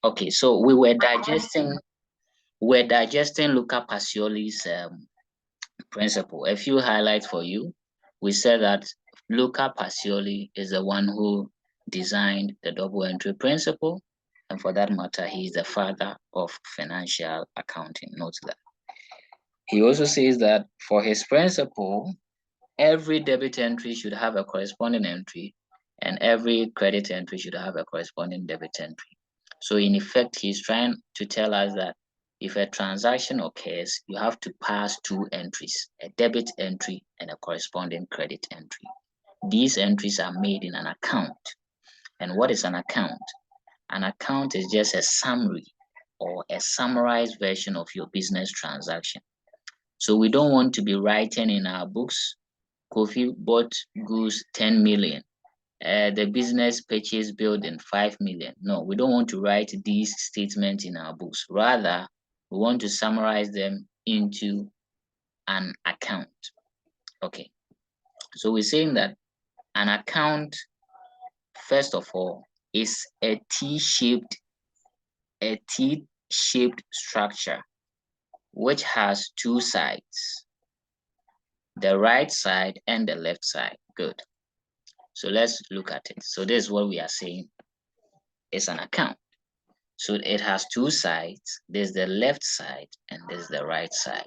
Okay, so we're digesting Luca Pacioli's principle. A few highlights for you. We said that Luca Pacioli is the one who designed the double entry principle, and for that matter, he is the father of financial accounting. Note that. He also says that for his principle, every debit entry should have a corresponding entry, and every credit entry should have a corresponding debit entry. So in effect, he's trying to tell us that if a transaction occurs, you have to pass two entries, a debit entry and a corresponding credit entry. These entries are made in an account. And what is an account? An account is just a summary or a summarized version of your business transaction. So we don't want to be writing in our books, Kofi bought goods 10 million. The business purchase building 5 million. No, we don't want to write these statements in our books. Rather, we want to summarize them into an account. Okay, so we're saying that an account, first of all, is a T-shaped structure which has two sides, the right side and the left side. Good. So let's look at it. So this is what we are saying is an account. So it has two sides. There's the left side and there's the right side.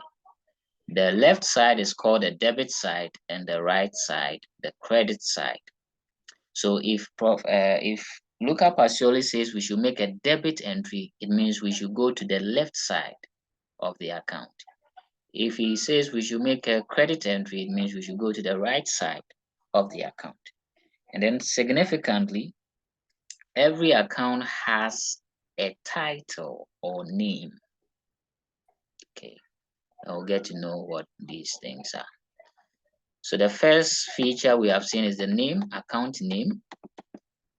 The left side is called the debit side and the right side, the credit side. So if Luca Pacioli says we should make a debit entry, it means we should go to the left side of the account. If he says we should make a credit entry, it means we should go to the right side of the account. And then significantly, every account has a title or name. Okay, I'll get to know what these things are. So the first feature we have seen is the name, account name.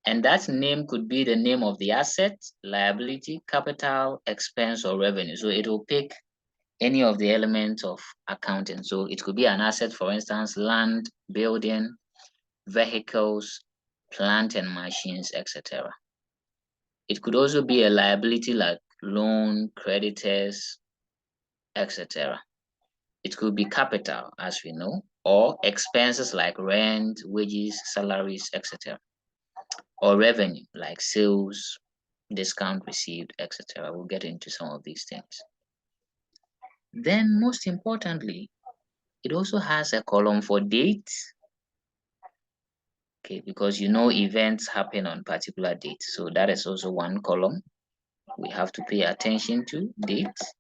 And that name could be the name of the asset, liability, capital, expense, or revenue. So it will pick any of the elements of accounting. So it could be an asset, for instance, land, building, vehicles, plant and machines, etc. It could also be a liability like loan, creditors, etc. It could be capital, as we know, or expenses like rent, wages, salaries, etc. Or revenue like sales, discount received, etc. We'll get into some of these things. Then most importantly, it also has a column for dates. Okay, because you know events happen on particular dates. So that is also one column we have to pay attention to, dates.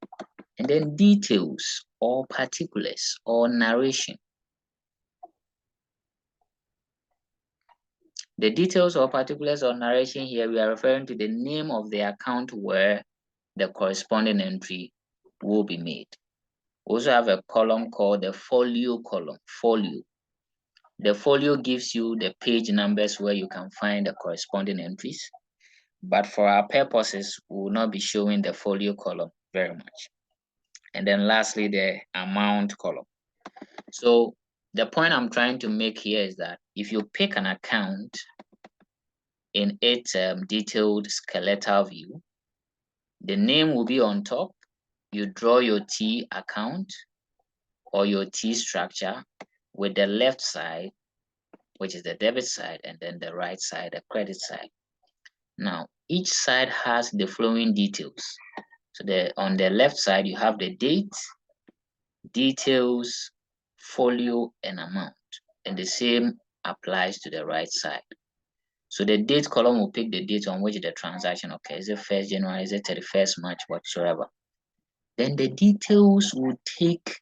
And then details or particulars or narration. The details or particulars or narration here, we are referring to the name of the account where the corresponding entry will be made. We also have a column called the folio column, folio. The folio gives you the page numbers where you can find the corresponding entries. But for our purposes, we will not be showing the folio column very much. And then lastly, the amount column. So the point I'm trying to make here is that if you pick an account in its detailed skeletal view, the name will be on top. You draw your T account or your T structure with the left side, which is the debit side, and then the right side, the credit side. Now, each side has the following details. So on the left side, you have the date, details, folio, and amount. And the same applies to the right side. So the date column will pick the date on which the transaction occurs. Is it 1st January? Is it 31st March? Whatsoever. Then the details will take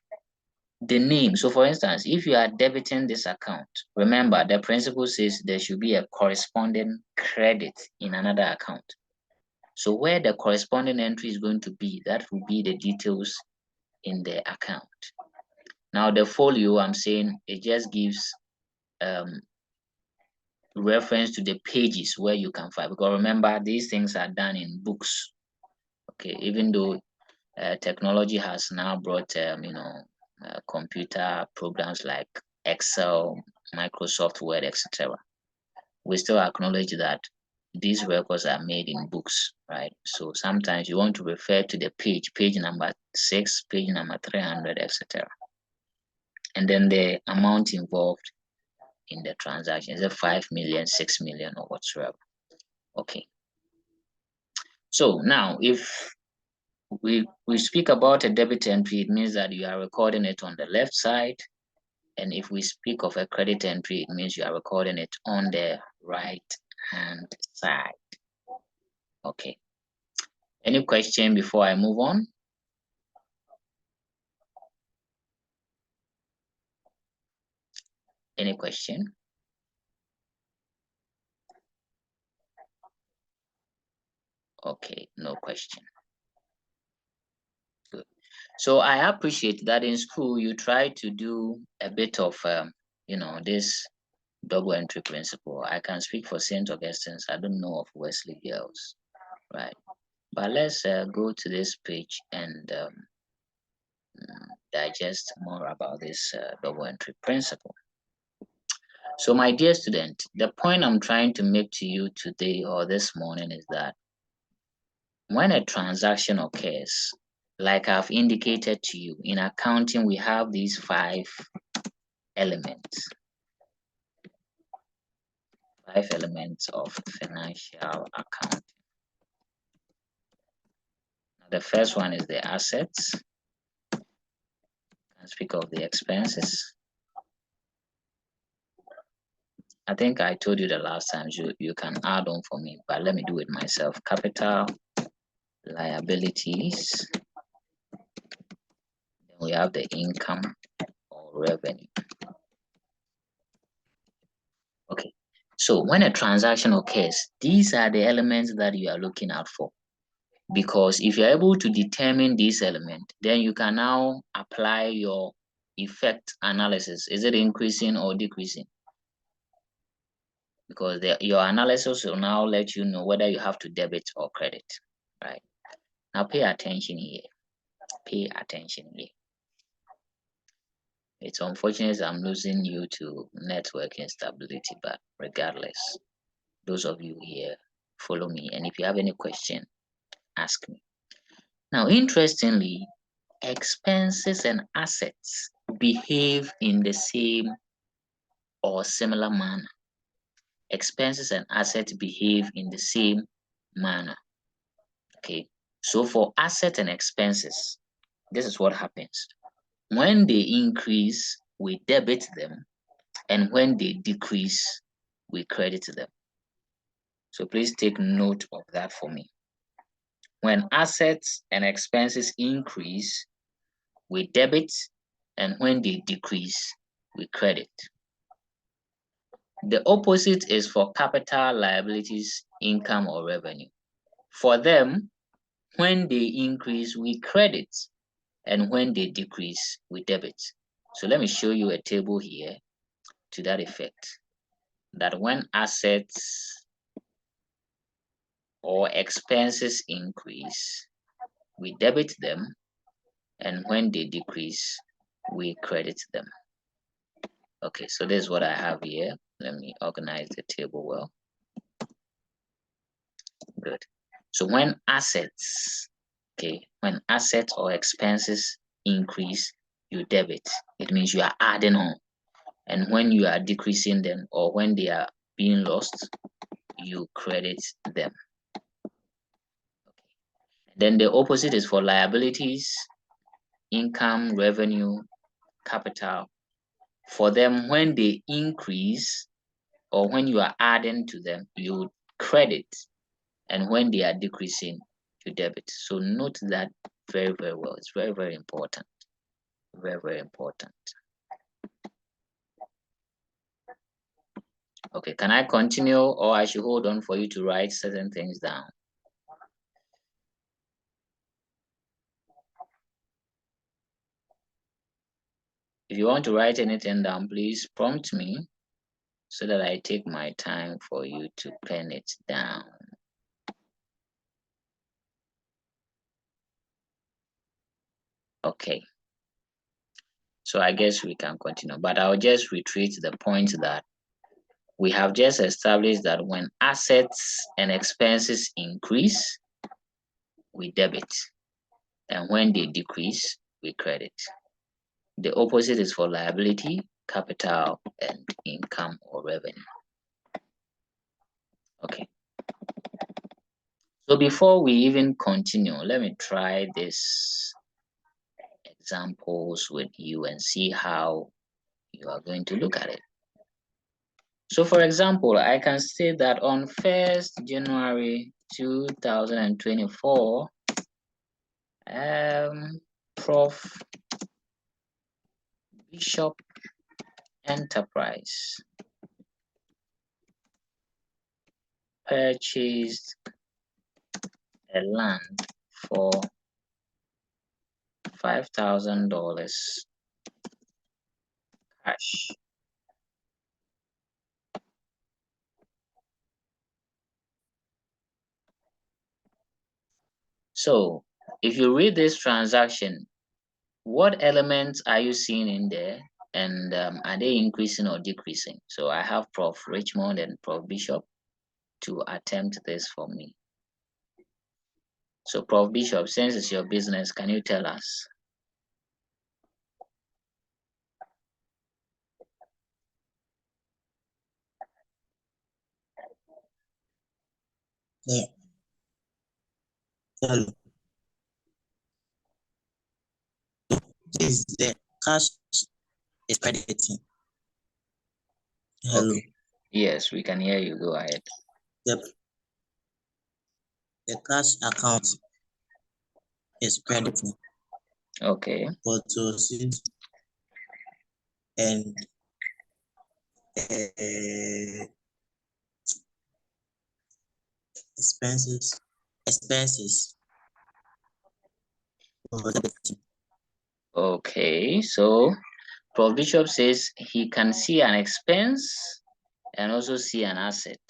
the name. So for instance, if you are debiting this account, remember the principle says there should be a corresponding credit in another account. So where the corresponding entry is going to be, that will be the details in the account. Now the folio, I'm saying, it just gives reference to the pages where you can find, because remember these things are done in books. Okay, even though technology has now brought computer programs like Excel, Microsoft Word, etc. We still acknowledge that these records are made in books, right? So sometimes you want to refer to the page number 6, page number 300, etc. And then the amount involved in the transaction, is it 5 million, 6 million, or whatsoever? Okay. So now if we speak about a debit entry, it means that you are recording it on the left side. And if we speak of a credit entry, it means you are recording it on the right hand side. Okay. Any question before I move on? Any question? Okay, no question. Good. So I appreciate that in school you try to do a bit of, this double entry principle. I can speak for St. Augustine's. I don't know of Wesley Girls, right? But let's go to this page and digest more about this double entry principle. So my dear student, the point I'm trying to make to you today or this morning is that when a transaction occurs, like I've indicated to you, in accounting, we have these 5 elements. 5 elements of financial accounting. The first one is the assets. I speak of the expenses. I think I told you the last time you can add on for me, but let me do it myself. Capital, liabilities. Then we have the income or revenue. Okay, so when a transaction occurs, these are the elements that you are looking out for. Because if you're able to determine this element, then you can now apply your effect analysis. Is it increasing or decreasing? Because your analysis will now let you know whether you have to debit or credit, right? Now pay attention here. Pay attention here. It's unfortunate I'm losing you to network instability, but regardless, those of you here, follow me. And if you have any question, ask me. Now, interestingly, expenses and assets behave in the same or similar manner. Expenses and assets behave in the same manner. Okay, so for assets and expenses, this is what happens. When they increase, we debit them, and when they decrease, we credit them. So please take note of that for me. When assets and expenses increase, we debit, and when they decrease, we credit. The opposite is for capital, liabilities, income, or revenue. For them, when they increase, we credit, and when they decrease, we debit. So let me show you a table here to that effect, that when assets or expenses increase, we debit them, and when they decrease, we credit them. Okay, so this is what I have here. Let me organize the table well. Good. So when assets, when assets or expenses increase, you debit. It means you are adding on. And when you are decreasing them or when they are being lost, you credit them. Okay. Then the opposite is for liabilities, income, revenue, capital. For them, when they increase or when you are adding to them, you credit. And when they are decreasing, you debit. So note that very, very well. It's very, very important. Very, very important. Okay, can I continue or I should hold on for you to write certain things down? If you want to write anything down, please prompt me so that I take my time for you to pen it down. Okay. So I guess we can continue, but I'll just reiterate the point that we have just established that when assets and expenses increase, we debit. And when they decrease, we credit. The opposite is for liability, capital, and income or revenue. Okay. So before we even continue, let me try this examples with you and see how you are going to look at it. So for example, I can say that on 1st January 2024, Prof. Bishop Enterprise purchased a land for $5,000 cash. So if you read this transaction, what elements are you seeing in there? And are they increasing or decreasing? So I have Prof. Richmond and Prof. Bishop to attempt this for me. So Prof. Bishop, since it's your business, can you tell us? Yeah. Hello. Is the cash is crediting? Hello. Okay. Yes, we can hear you. Go ahead. The cash account is crediting. Okay. But to see and expenses. Okay. So Prof. Bishop says he can see an expense and also see an asset,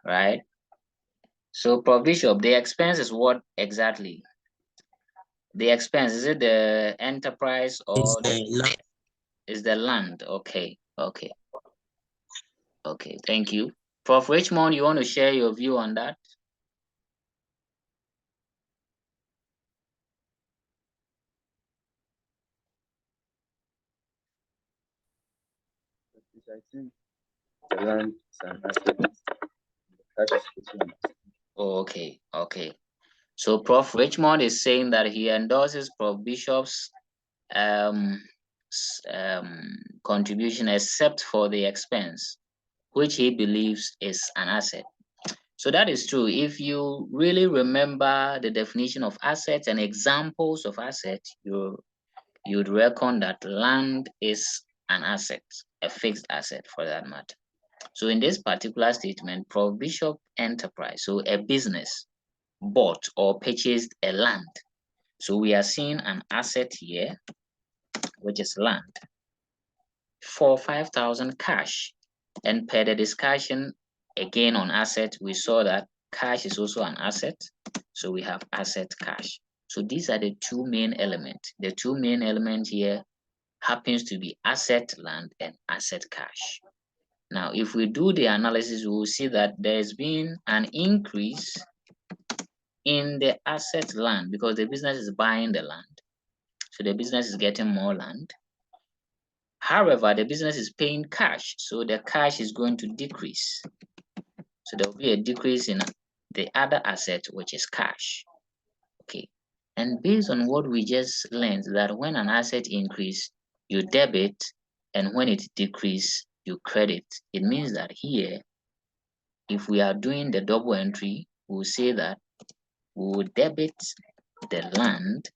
right? So Prof. Bishop, the expense is what exactly? The expense, is it the enterprise or is the land? Okay, okay. Okay, thank you. Prof. Richmond, you want to share your view on that? I think the land is an asset. Okay, okay. So Prof. Richmond is saying that he endorses Prof. Bishop's contribution except for the expense, which he believes is an asset. So that is true. If you really remember the definition of assets and examples of assets, you'd reckon that land is an asset, a fixed asset for that matter. So in this particular statement, Prof. Bishop Enterprise, so a business, bought or purchased a land. So we are seeing an asset here, which is land, for 5,000 cash. And per the discussion again on asset, we saw that cash is also an asset. So we have asset cash. So these are the two main elements. The two main elements here happens to be asset land and asset cash. Now, if we do the analysis, we will see that there's been an increase in the asset land because the business is buying the land. So the business is getting more land. However, the business is paying cash, so the cash is going to decrease. So there will be a decrease in the other asset, which is cash. Okay. And based on what we just learned, that when an asset increase, you debit, and when it decrease, you credit. It means that here, if we are doing the double entry, we'll say that we will debit the land.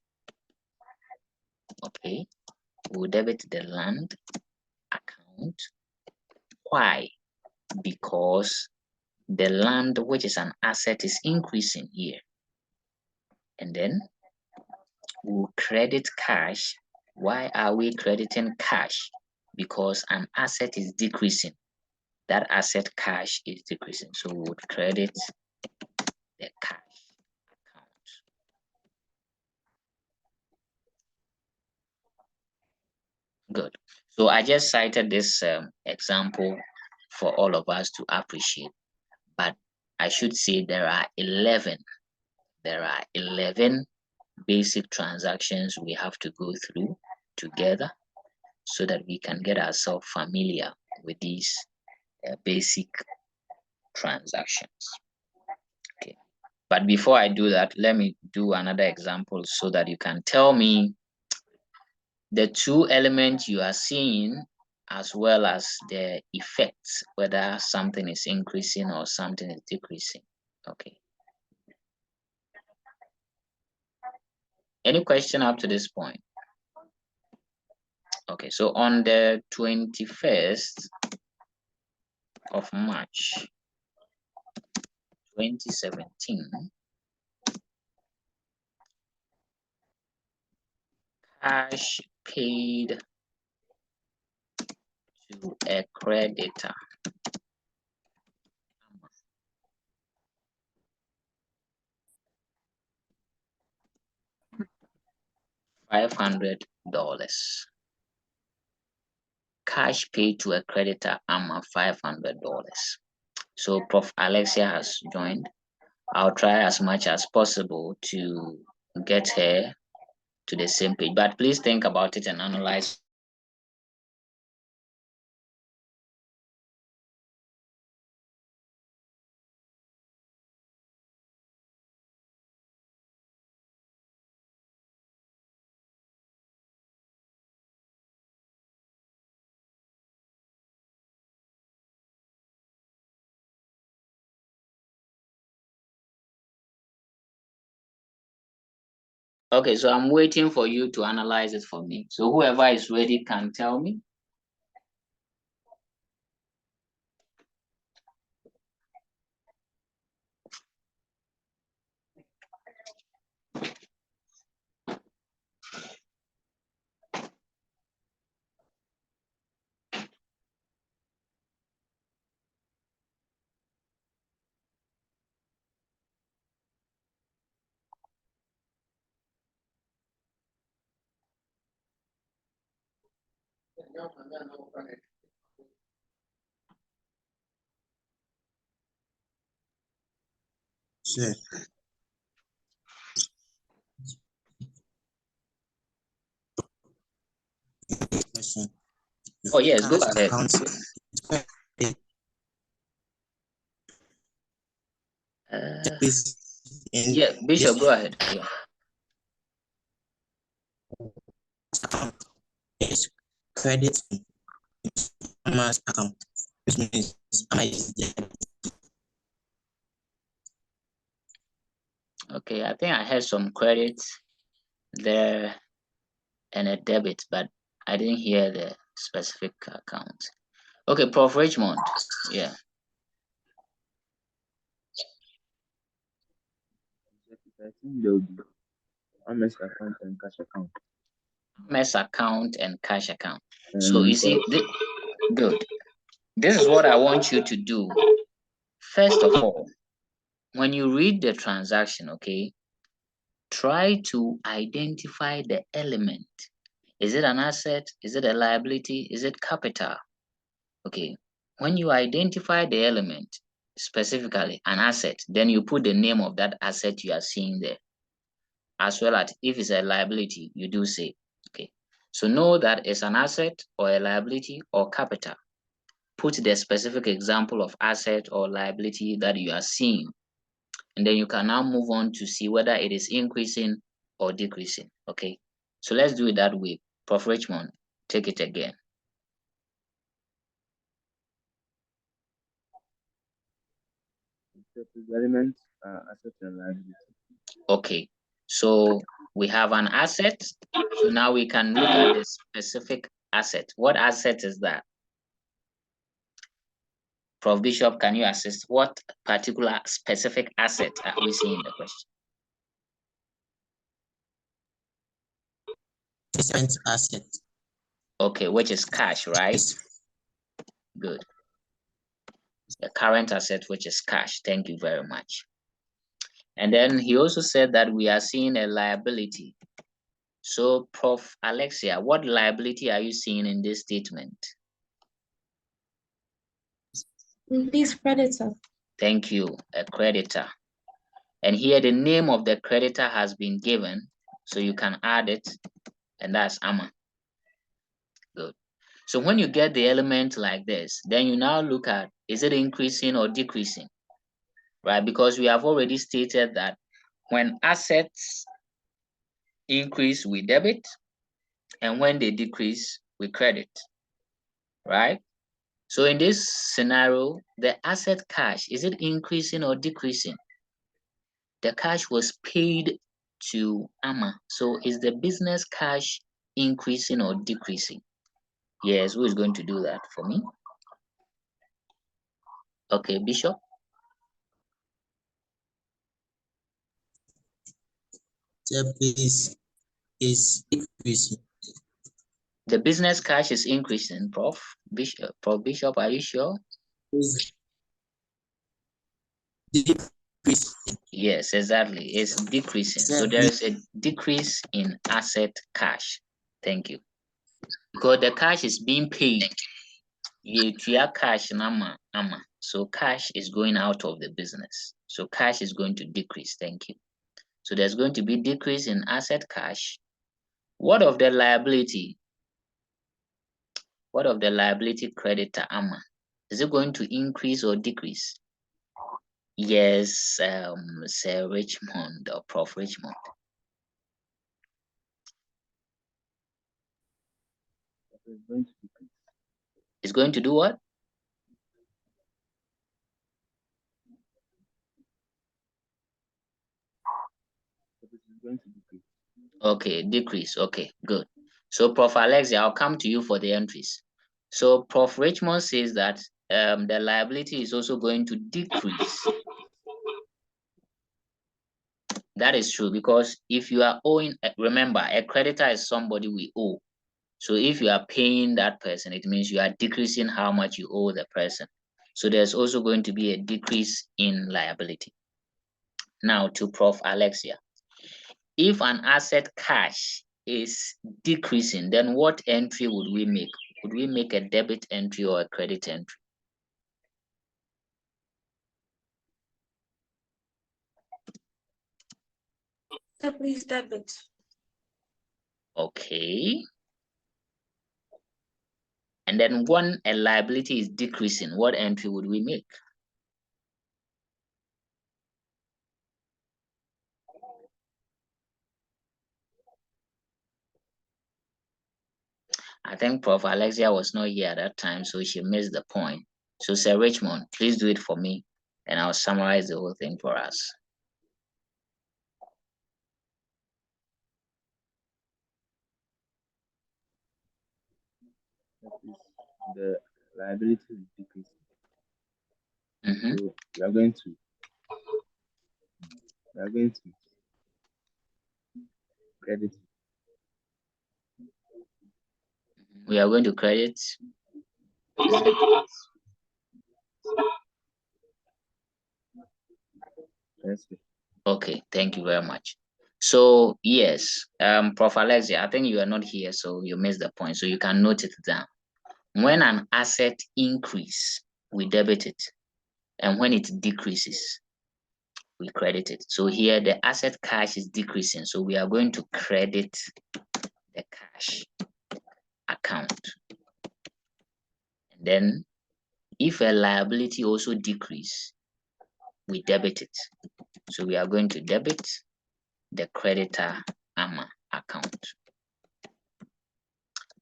Okay. We'll debit the land account. Why? Because the land, which is an asset, is increasing here. And then we'll credit cash. Why are we crediting cash? Because an asset is decreasing. That asset cash is decreasing. So we would credit the cash account. Good. So I just cited this example for all of us to appreciate. But I should say there are 11. There are 11 basic transactions we have to go through together so that we can get ourselves familiar with these basic transactions. Okay, but before I do that, let me do another example so that you can tell me the two elements you are seeing as well as the effects, whether something is increasing or something is decreasing. Okay. Any question up to this point? Okay, so on the 21st of March, 2017, cash paid to a creditor $500. Cash paid to a creditor $500. So Prof. Alexia has joined. I'll try as much as possible to get her to the same page, but please think about it and analyze. Okay, so I'm waiting for you to analyze it for me. So whoever is ready can tell me. Sure. Question. Oh yes, go Cash ahead. account Yeah, Bishop, go ahead. Yeah. account is credit mass account, which means is debit. Okay, I think I had some credits there and a debit, but I didn't hear the specific account. Okay, Prof. Richmond. Yeah. I think there will be MS account and cash account. MS account and cash account. So you see, good. This is what I want you to do. First of all, when you read the transaction, okay, try to identify the element. Is it an asset? Is it a liability? Is it capital? Okay, when you identify the element, specifically an asset, then you put the name of that asset you are seeing there. As well as if it's a liability, you do say, okay. So know that it's an asset or a liability or capital. Put the specific example of asset or liability that you are seeing. And then you can now move on to see whether it is increasing or decreasing, okay? So let's do it that way. Prof. Richmond, take it again. Elements, asset and liability. Okay, so we have an asset. So now we can look at the specific asset. What asset is that? Prof. Bishop, can you assist? What particular specific asset are we seeing in the question? Different asset. Okay, which is cash, right? Good. The current asset, which is cash. Thank you very much. And then he also said that we are seeing a liability. So, Prof. Alexia, what liability are you seeing in this statement? Please, creditor. Thank you, a creditor. And here the name of the creditor has been given, so you can add it, and that's Amma. Good. So when you get the element like this, then you now look at, is it increasing or decreasing, right? Because we have already stated that when assets increase, we debit, and when they decrease, we credit, right? So in this scenario, the asset cash, is it increasing or decreasing? The cash was paid to Amma. So is the business cash increasing or decreasing? Yes, who is going to do that for me? Okay, Bishop. The base is increasing. The business cash is increasing, Prof. Bishop, are you sure? Is decreasing. Yes, exactly. It's decreasing. So there is a decrease in asset cash. Thank you. Because the cash is being paid. You cash Amma. So cash is going out of the business. So cash is going to decrease. Thank you. So there's going to be decrease in asset cash. What of the liability? What of the liability creditor Amma? Is it going to increase or decrease? Yes, Sir Richmond or Prof. Richmond. It's going to do what? Okay, decrease. Okay, good. So Prof. Alexia, I'll come to you for the entries. So Prof. Richmond says that the liability is also going to decrease. That is true, because if you are owing, remember, a creditor is somebody we owe. So if you are paying that person, it means you are decreasing how much you owe the person. So there's also going to be a decrease in liability. Now to Prof. Alexia. If an asset cash is decreasing, then what entry would we make? Would we make a debit entry or a credit entry? So please, debit. Okay. And then when a liability is decreasing, what entry would we make? I think Prof. Alexia was not here at that time, so she missed the point. So Sir Richmond, please do it for me, and I'll summarize the whole thing for us. The liability is decreasing. Mm-hmm. So we are going to credit. We are going to credit. Okay, thank you very much. So yes, Prof. Alexia, I think you are not here, so you missed the point. So you can note it down. When an asset increases, we debit it. And when it decreases, we credit it. So here the asset cash is decreasing. So we are going to credit the cash account. And then if a liability also decrease, we debit it. So we are going to debit the creditor Amma account.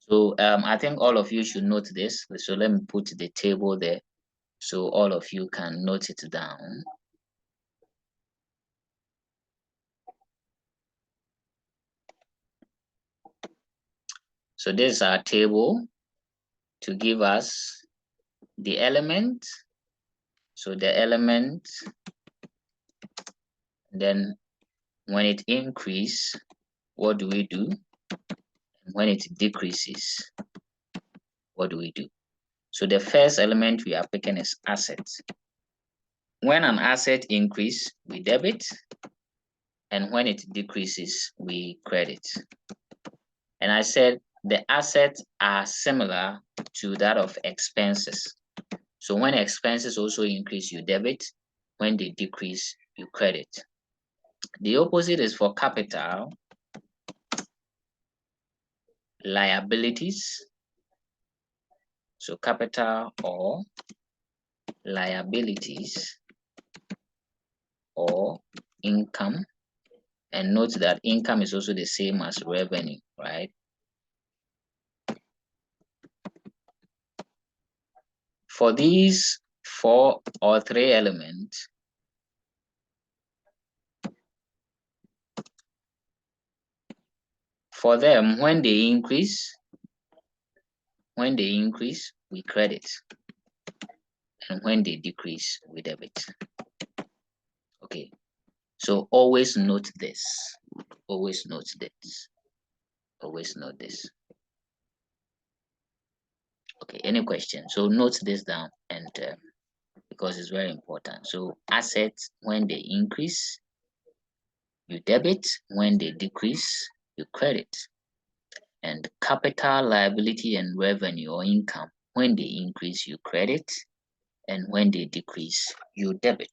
So I think all of you should note this. So let me put the table there so all of you can note it down. So this is our table to give us the element. So the element, then when it increases, what do we do? And when it decreases, what do we do? So the first element we are picking is assets. When an asset increases, we debit, and when it decreases, we credit. And I said the assets are similar to that of expenses. So when expenses also increase, you debit. When they decrease, you credit. The opposite is for capital, liabilities. So capital or liabilities or income. And note that income is also the same as revenue, right? For these 4 or 3 elements, for them, when they increase, we credit. And when they decrease, we debit. Okay. So always note this. Always note this. Always note this. Okay. Any question? So note this down, and because it's very important. So assets, when they increase, you debit. When they decrease, you credit. And capital, liability, and revenue or income, when they increase, you credit. And when they decrease, you debit.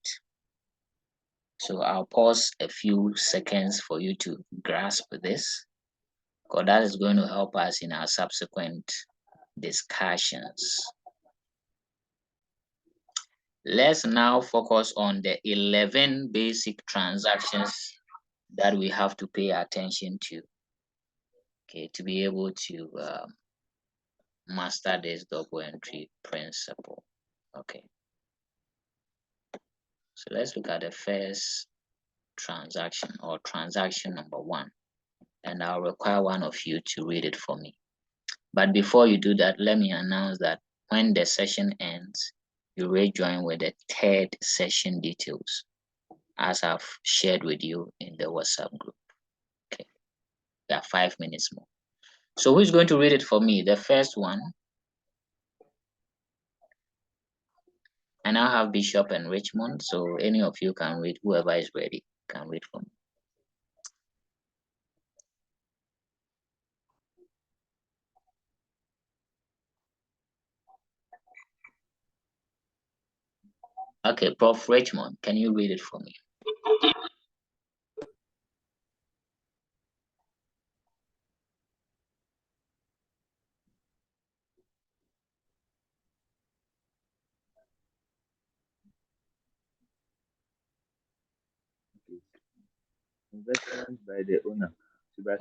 So I'll pause a few seconds for you to grasp this, because that is going to help us in our subsequent discussions. Let's now focus on the 11 basic transactions that we have to pay attention to, okay, to be able to master this double entry principle. Okay. So let's look at the first transaction, or transaction number 1. And I'll require one of you to read it for me. But before you do that, let me announce that when the session ends, you rejoin with the 3rd session details, as I've shared with you in the WhatsApp group. Okay, there are 5 minutes more. So who's going to read it for me? The first one. And I have Bishop and Richmond, so any of you can read. Whoever is ready can read for me. Okay, Prof. Richmond, can you read it for me? Investment by the owner to buy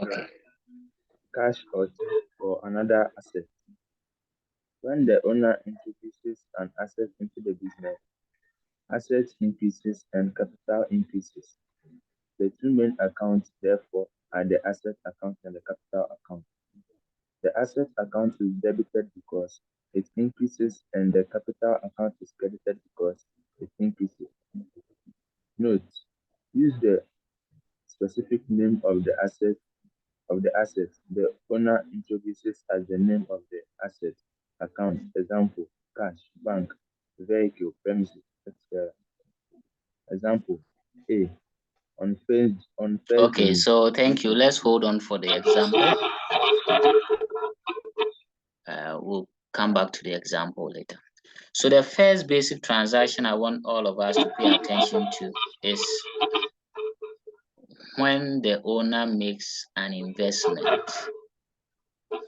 cash or check for another asset. When the owner introduces an asset into the business, asset increases and capital increases. The 2 main accounts, therefore, are the asset account and the capital account. The asset account is debited because it increases, and the capital account is credited because it increases. Note: use the specific name of the asset the owner introduces as the name of the asset account. Example: cash, bank, vehicle, premises, etc. Example: A. On first Okay, so thank you. Let's hold on for the example. We'll come back to the example later. So the first basic transaction I want all of us to pay attention to is when the owner makes an investment.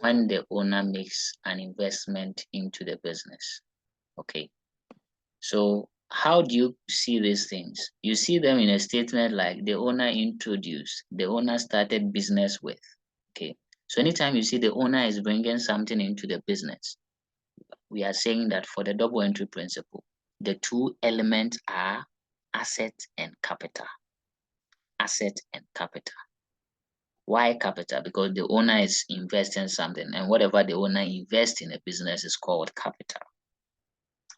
When the owner makes an investment into the business. Okay. So how do you see these things? You see them in a statement like the owner introduced, the owner started business with. Okay. So anytime you see the owner is bringing something into the business, we are saying that for the double entry principle, the 2 elements are asset and capital. Asset and capital. Why capital? Because the owner is investing something, and whatever the owner invests in a business is called capital.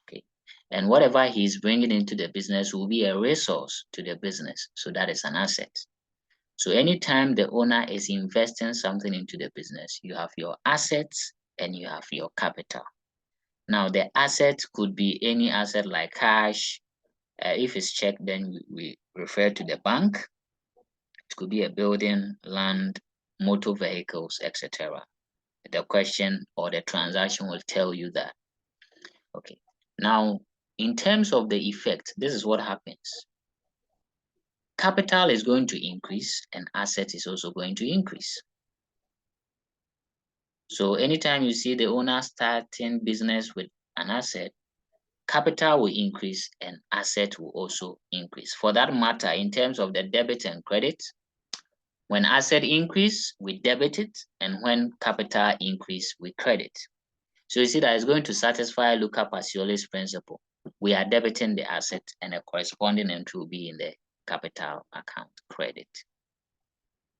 Okay. And whatever he's bringing into the business will be a resource to the business. So that is an asset. So anytime the owner is investing something into the business, you have your assets and you have your capital. Now, the asset could be any asset like cash. If it's check, then we refer to the bank. It could be a building, land, motor vehicles, etc. The question or the transaction will tell you that. Okay. Now, in terms of the effect, this is what happens. Capital is going to increase and asset is also going to increase. So anytime you see the owner starting business with an asset, capital will increase and asset will also increase. For that matter, in terms of the debit and credit, when asset increase, we debit it, and when capital increase, we credit. So you see that it's going to satisfy Luca Pacioli's principle. We are debiting the asset and a corresponding entry will be in the capital account, credit.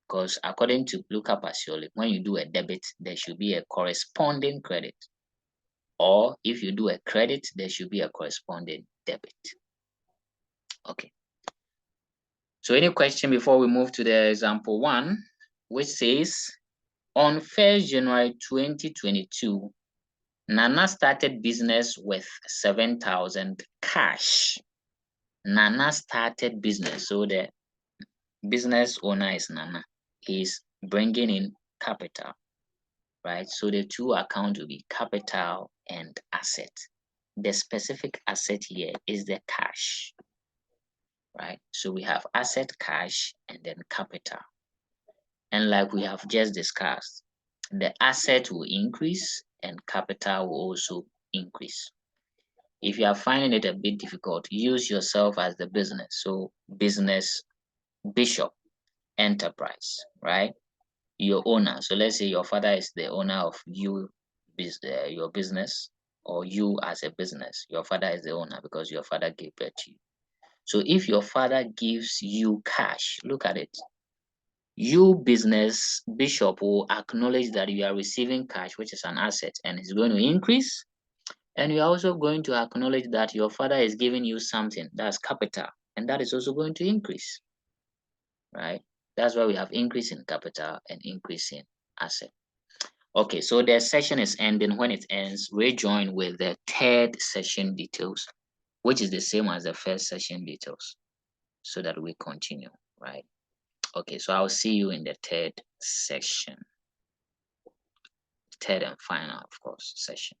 Because according to Luca Pacioli, when you do a debit, there should be a corresponding credit. Or if you do a credit, there should be a corresponding debit. Okay. So any question before we move to the example 1, which says, on 1st January 2022, Nana started business with 7,000 cash. Nana started business. So the business owner is Nana. He's bringing in capital, right? So the two accounts will be capital and asset. The specific asset here is the cash, right? So we have asset, cash, and then capital. And like we have just discussed, the asset will increase and capital will also increase. If you are finding it a bit difficult, use yourself as the business. So business, Bishop, enterprise, right? Your owner. So let's say your father is the owner of your business, or you as a business. Your father is the owner because your father gave birth to you. So if your father gives you cash, look at it. You business, Bishop, will acknowledge that you are receiving cash, which is an asset, and it's going to increase. And you're also going to acknowledge that your father is giving you something, that's capital, and that is also going to increase, right? That's why we have increase in capital and increase in asset. Okay, so the session is ending. When it ends, rejoin with the third session details, which is the same as the first session details, so that we continue, right? Okay, so I'll see you in the third section, third and final, of course, session.